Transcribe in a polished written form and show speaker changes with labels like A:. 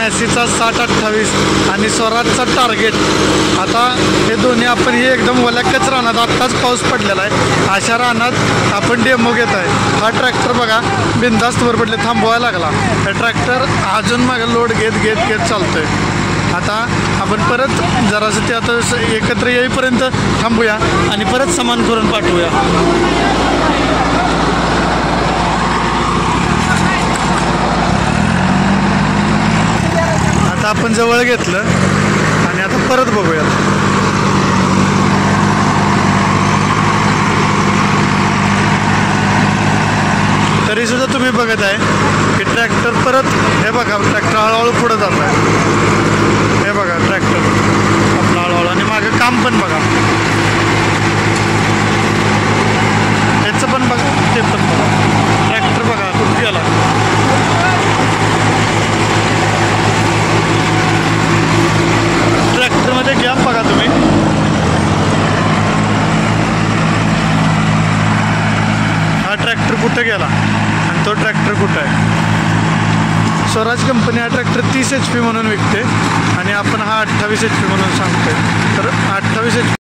A: मॅसीचा 60-28 आणि स्वराजचा टार्गेट. आता हे दोन्ही आपण हे एकदम वल्याकच रानात आत्ताच पाऊस पडलेला आहे अशा रानात आपण डेमो घेत आहे. हा ट्रॅक्टर बघा बिनधास्त वर पडले थांबवायला लागला. हा ट्रॅक्टर अजून मागे लोड घेत घेत घेत चालतोय. आता आपण परत जरासं ते आता एकत्र येईपर्यंत थांबूया आणि परत समान करून पाठवूया. आता आपण जवळ घेतलं आणि आता परत बघूया. तरी सुद्धा तुम्ही बघत आहे की ट्रॅक्टर परत हे बघा ट्रॅक्टर हळूहळू पुढे जात आहे. हे बघा ट्रॅक्टर आपलं हळूहळू आणि मागं काम पण बघा. याचं पण बघा ते पण बघा. ट्रॅक्टर बघा कुठे गेला. ट्रॅक्टरमध्ये गॅप बघा तुम्ही. हा ट्रॅक्टर कुठे गेला आणि तो ट्रॅक्टर कुठं आहे. स्वराज कंपनी हा ट्रॅक्टर 30 HP म्हणून विकते आणि आपण हा 28 HP म्हणून सांगतोय. तर 28 HP